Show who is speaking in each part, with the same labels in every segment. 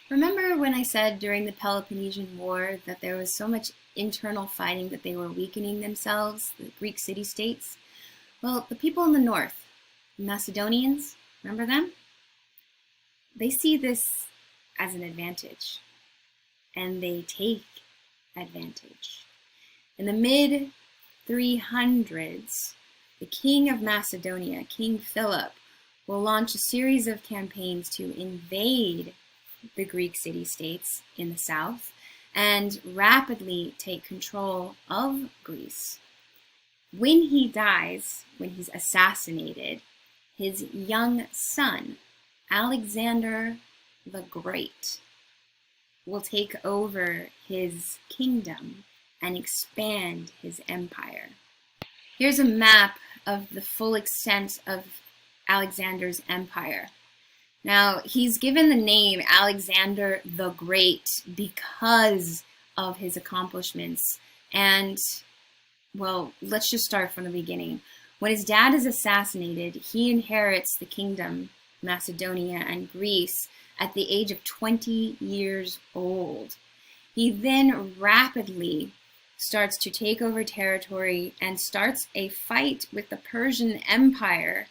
Speaker 1: Remember when I said during the Peloponnesian War that there was so much internal fighting that they were weakening themselves, the Greek city-states? Well, the people in the north, the Macedonians, remember them? They see this as an advantage, and they take advantage. In the mid 300s, the king of Macedonia, King Philip, will launch a series of campaigns to invade the Greek city-states in the south and rapidly take control of Greece. When he dies, when he's assassinated, his young son, Alexander the Great, will take over his kingdom and expand his empire. Here's a map of the full extent of Alexander's empire. Now, he's given the name Alexander the Great because of his accomplishments. And, well, let's just start from the beginning. When his dad is assassinated, he inherits the kingdom, Macedonia and Greece, at the age of 20 years old. He then rapidly starts to take over territory and starts a fight with the Persian Empire.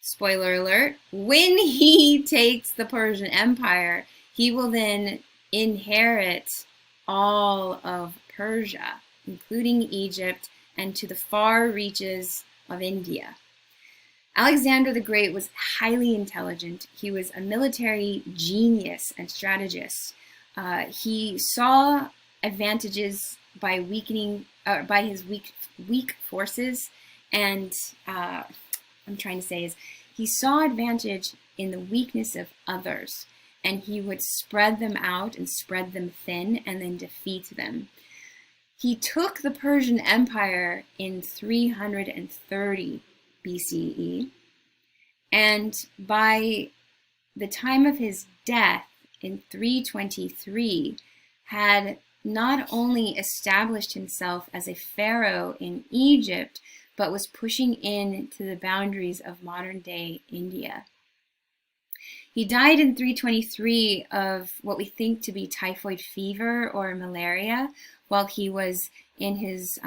Speaker 1: Spoiler alert, when he takes the Persian Empire, he will then inherit all of Persia, including Egypt and to the far reaches of India. Alexander the Great was highly intelligent. He was a military genius and strategist. He saw advantages by by his weak forces, and I'm trying to say is he saw advantage in the weakness of others, and he would spread them out and spread them thin and then defeat them. He took the Persian Empire in 330 BCE, and by the time of his death in 323 had not only established himself as a pharaoh in Egypt, but was pushing in to the boundaries of modern-day India. He died in 323 of what we think to be typhoid fever or malaria while he was in his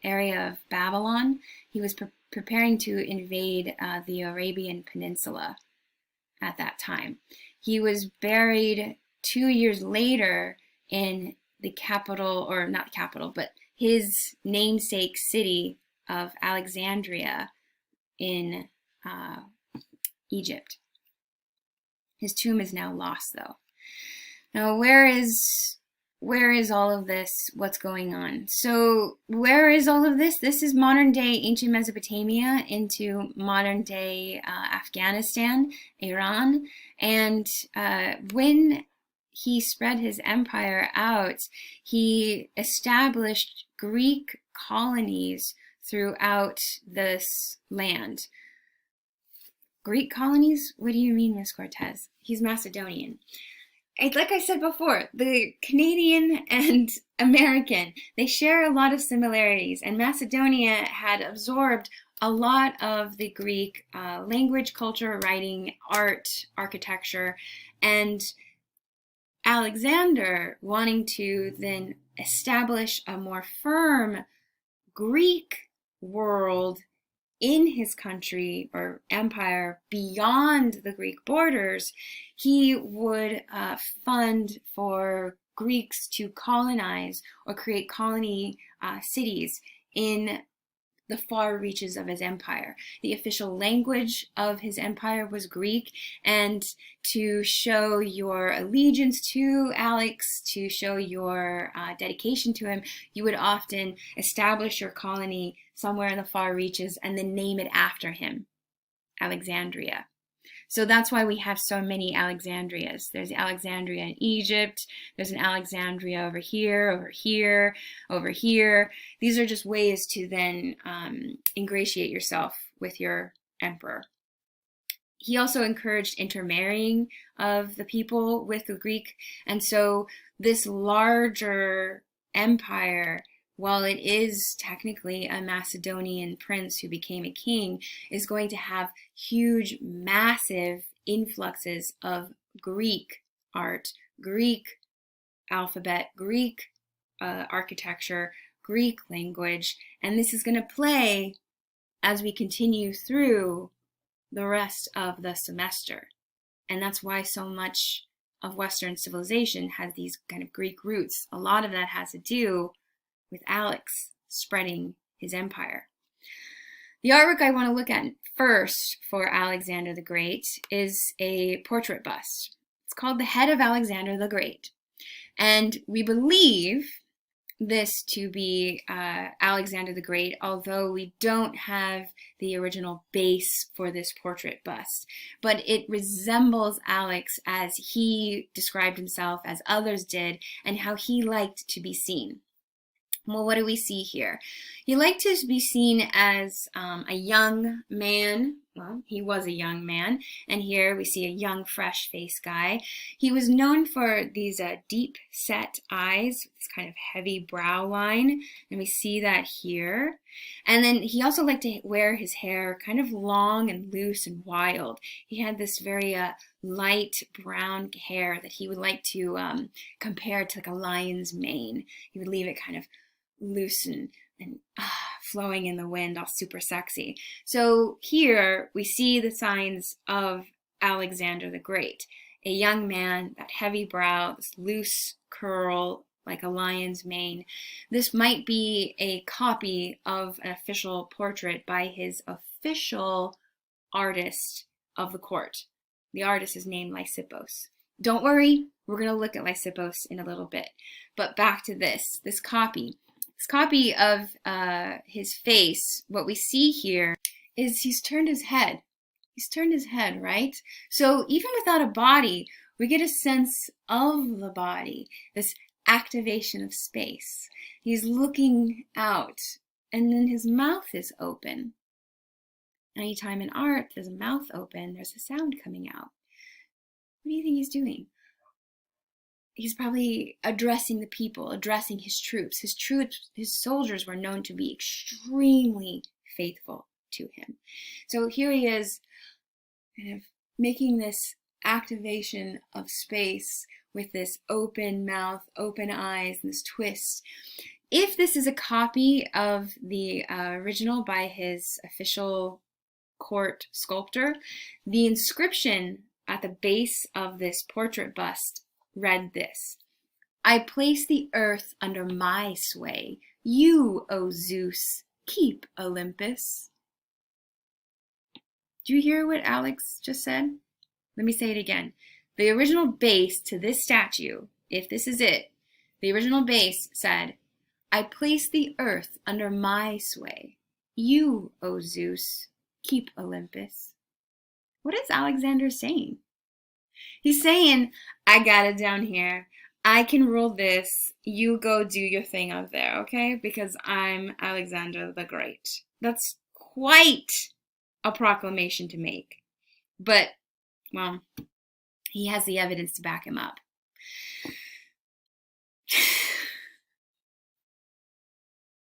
Speaker 1: area of Babylon. He was preparing to invade the Arabian Peninsula at that time. He was buried 2 years later in the capital, or not capital, but his namesake city of Alexandria in Egypt. His tomb is now lost, though. Now, where is all of this? What's going on? So, where is all of this? This is modern-day ancient Mesopotamia into modern-day Afghanistan, Iran, and when he spread his empire out, he established Greek colonies throughout this land. Greek colonies? What do you mean, Miss Cortez? He's Macedonian. Like I said before, the Canadian and American, they share a lot of similarities, and Macedonia had absorbed a lot of the Greek language, culture, writing, art, architecture, and Alexander, wanting to then establish a more firm Greek world in his country or empire beyond the Greek borders, he would fund for Greeks to colonize or create colony cities in the far reaches of his empire. The official language of his empire was Greek, and to show your allegiance to Alex, to show your dedication to him, you would often establish your colony somewhere in the far reaches and then name it after him, Alexandria. So that's why we have so many Alexandrias. There's Alexandria in Egypt. There's an Alexandria over here, over here, over here. These are just ways to then ingratiate yourself with your emperor. He also encouraged intermarrying of the people with the Greek. And so this larger empire, while it is technically a Macedonian prince who became a king, is going to have huge, massive influxes of Greek art, Greek alphabet, Greek architecture, Greek language, and this is going to play as we continue through the rest of the semester. And that's why so much of Western civilization has these kind of Greek roots. A lot of that has to do with Alex spreading his empire. The artwork I want to look at first for Alexander the Great is a portrait bust. It's called The Head of Alexander the Great. And we believe this to be Alexander the Great, although we don't have the original base for this portrait bust. But it resembles Alex as he described himself, as others did, and how he liked to be seen. Well, what do we see here? He liked to be seen as a young man. Well, he was a young man, and here we see a young, fresh-faced guy. He was known for these deep-set eyes, this kind of heavy brow line, and we see that here. And then he also liked to wear his hair kind of long and loose and wild. He had this very light brown hair that he would like to compare to like a lion's mane. He would leave it kind of loose and flowing in the wind, all super sexy. So here we see the signs of Alexander the Great. A young man, that heavy brow, this loose curl like a lion's mane. This might be a copy of an official portrait by his official artist of the court. The artist is named Lysippos. Don't worry, we're going to look at Lysippos in a little bit. But back to this copy. This copy of his face, what we see here is he's turned his head. He's turned his head, right? So even without a body, we get a sense of the body, this activation of space. He's looking out, and then his mouth is open. Anytime in art there's a mouth open, there's a sound coming out. What do you think he's doing? He's probably addressing the people, addressing his troops. His soldiers were known to be extremely faithful to him. So here he is, kind of making this activation of space with this open mouth, open eyes, and this twist. If this is a copy of the original by his official court sculptor, the inscription at the base of this portrait bust read this: I place the earth under my sway. You, O Zeus, keep Olympus. Do you hear what Alex just said? Let me say it again. The original base to this statue, if this is it, the original base said, I place the earth under my sway. You, O Zeus, keep Olympus. What is Alexander saying? He's saying, I got it down here. I can rule this. You go do your thing up there, okay? Because I'm Alexander the Great. That's quite a proclamation to make. But, well, he has the evidence to back him up.